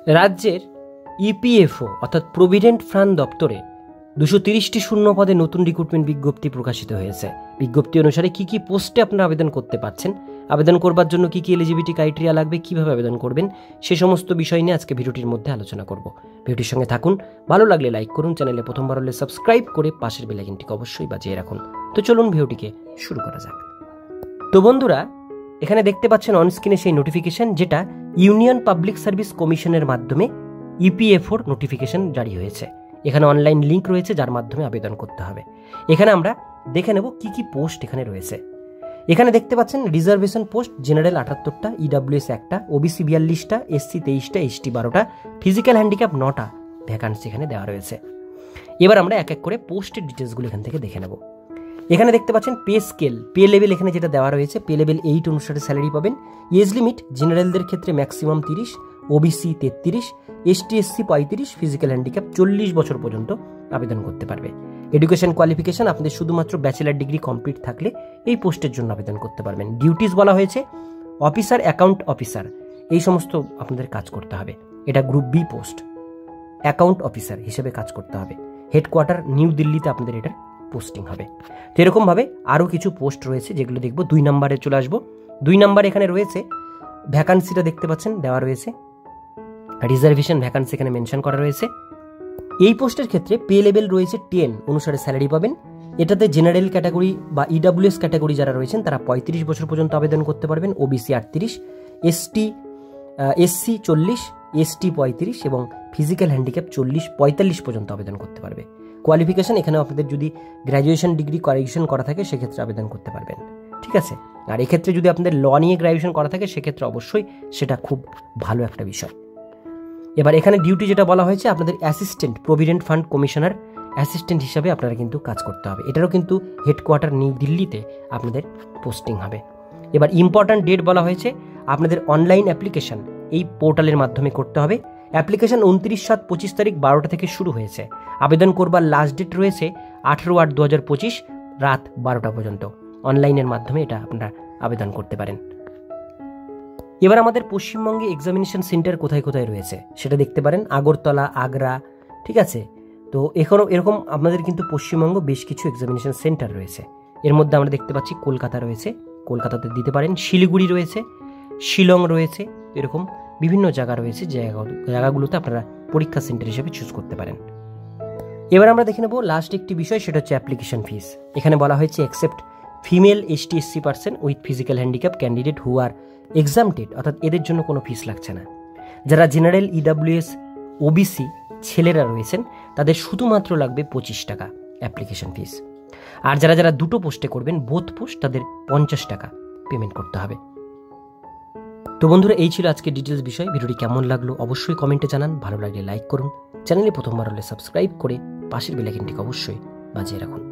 রাজ্যের ইপিএফও অর্থাৎ provident fund দপ্তরে 230টি শূন্য পদে নতুন রিক্রুটমেন্ট বিজ্ঞপ্তি প্রকাশিত হয়েছে। বিজ্ঞপ্তি অনুসারে কি কি পোস্টে আপনারা আবেদন করতে পারছেন, আবেদন করবার জন্য কি কি এলিজিবিলিটি ক্রাইটেরিয়া লাগবে, কিভাবে আবেদন করবেন, সে সমস্ত বিষয় নিয়ে আজকে ভিডিওটির মধ্যে আলোচনা করব। ভিডিওটির সঙ্গে থাকুন, ভালো লাগলে লাইক করুন, চ্যানেলে প্রথমবার হলে সাবস্ক্রাইব করে পাশের বেল আইকনটিকে অবশ্যই বাজিয়ে রাখুন। তো চলুন ভিডিওটিকে শুরু করা যাক। তো বন্ধুরা, এখানে দেখতে পাচ্ছেন অন স্ক্রিনে সেই নোটিফিকেশন যেটা ইউনিয়ন পাবলিক সার্ভিস কমিশনের মাধ্যমে ইপিএফওর নোটিফিকেশন জারি হয়েছে। এখানে অনলাইন লিঙ্ক রয়েছে যার মাধ্যমে আবেদন করতে হবে। এখানে আমরা দেখে নেব কি কি পোস্ট এখানে রয়েছে। এখানে দেখতে পাচ্ছেন রিজার্ভেশন পোস্ট জেনারেল 78টা, ইডাব্লিউএস 1টা, ওবিসি 42টা, এসসি 23টা, এসটি 12টা, ফিজিক্যাল হ্যান্ডিক্যাপ 9টা ভ্যাকান্সি এখানে দেওয়া রয়েছে। এবার আমরা এক এক করে পোস্টের ডিটেলসগুলো এখান থেকে দেখে নেব। এখানে দেখতে পাচ্ছেন পে স্কেল, পে লেভেল এখানে যেটা দেওয়া রয়েছে, পে লেভেল 8 অনুসারে স্যালারি পাবেন। এজ লিমিট জেনারেলদের ক্ষেত্রে maximum 30, OBC 33, ST SC 35, physical handicap 40 বছর পর্যন্ত আবেদন করতে পারবে। এডুকেশন কোয়ালিফিকেশন আপনাদের শুধুমাত্র ব্যাচেলার ডিগ্রি কমপ্লিট থাকলে এই পোস্টের জন্য আবেদন করতে পারবেন। ডিউটিস বলা হয়েছে অফিসার, অ্যাকাউন্ট অফিসার, এই সমস্ত আপনাদের কাজ করতে হবে। এটা group B post, account officer হিসেবে কাজ করতে হবে। হেডকোয়ার্টার নিউ দিল্লিতে আপনাদের এটার পোস্টিং হবে। তো এরকমভাবে আরও কিছু পোস্ট রয়েছে যেগুলো দেখব। 2 নম্বরে চলে আসবো। 2 নম্বর এখানে রয়েছে ভ্যাকান্সিটা দেখতে পাচ্ছেন দেওয়া রয়েছে, রিজার্ভেশন ভ্যাকান্সি এখানে মেনশন করা রয়েছে। এই পোস্টের ক্ষেত্রে পে লেভেল রয়েছে 10 অনুসারে স্যালারি পাবেন। এটাতে জেনারেল ক্যাটাগরি বা ইডাব্লিউএস ক্যাটাগরি যারা রয়েছেন তারা 35 বছর পর্যন্ত আবেদন করতে পারবেন, ওবিসি 38, এসসি 40, এসটি 35 এবং ফিজিক্যাল হ্যান্ডিক্যাপ 40-45 পর্যন্ত আবেদন করতে পারবে। কোয়ালিফিকেশন এখানে আপনাদের যদি গ্র্যাজুয়েশন ডিগ্রি কোয়ালিফিকেশন করা থাকে সেক্ষেত্রে আবেদন করতে পারবেন, ঠিক আছে। আর এক্ষেত্রে যদি আপনাদের ল নিয়ে গ্র্যাজুয়েশন করা থাকে সেক্ষেত্রে অবশ্যই সেটা খুব ভালো একটা বিষয়। এবার এখানে ডিউটি যেটা বলা হয়েছে আপনাদের assistant provident fund commissioner assistant হিসাবে আপনারা কিন্তু কাজ করতে হবে। এটারও কিন্তু হেডকোয়ার্টার নিউ দিল্লিতে আপনাদের পোস্টিং হবে। এবার ইম্পর্ট্যান্ট ডেট বলা হয়েছে আপনাদের অনলাইন অ্যাপ্লিকেশন এই পোর্টালের মাধ্যমে করতে হবে। অ্যাপ্লিকেশন 29/7/25 তারিখ 12টা থেকে শুরু হয়েছে। আবেদন করবার লাস্ট ডেট রয়েছে 18/8/2025 রাত 12টা পর্যন্ত। অনলাইনের মাধ্যমে এটা আপনারা আবেদন করতে পারেন। এবার আমাদের পশ্চিমবঙ্গে এক্সামিনেশন সেন্টার কোথায় কোথায় রয়েছে সেটা দেখতে পারেন। আগরতলা, আগ্রা, ঠিক আছে। তো এরকম আপনাদের কিন্তু পশ্চিমবঙ্গ বেশ কিছু এক্সামিনেশন সেন্টার রয়েছে। এর মধ্যে আমরা দেখতে পাচ্ছি কলকাতা রয়েছে, কলকাতাতে দিতে পারেন। শিলিগুড়ি রয়েছে, শিলং রয়েছে, এরকম বিভিন্ন জায়গা রয়েছে। জায়গাগুলোতে আপনারা পরীক্ষা সেন্টার হিসেবে চুজ করতে পারেন। এবার আমরা দেখে নেব লাস্ট একটি বিষয়, সেটা হচ্ছে অ্যাপ্লিকেশন ফিস। এখানে বলা হয়েছে except female ST SC person with physical handicap candidate who are exempted, অর্থাৎ এদের জন্য কোনো ফিস লাগছে না। যারা জেনারেল, ইডাব্লিউএস, ওবিসি ছেলেরা রয়েছেন তাদের শুধুমাত্র লাগবে 25 টাকা অ্যাপ্লিকেশন ফিস। আর যারা যারা দুটো পোস্টে করবেন, বোথ পোস্ট, তাদের 50 টাকা পেমেন্ট করতে হবে। তো বন্ধুরা, এই ছিল আজকে ডিটেলস বিষয়। ভিডিওটি কেমন লাগলো অবশ্যই কমেন্টে জানান। ভালো লাগলে লাইক করুন, চ্যানেলে প্রথমবার হলে সাবস্ক্রাইব করে পাশের বেল আইকনটিকে অবশ্যই বাজিয়ে রাখুন।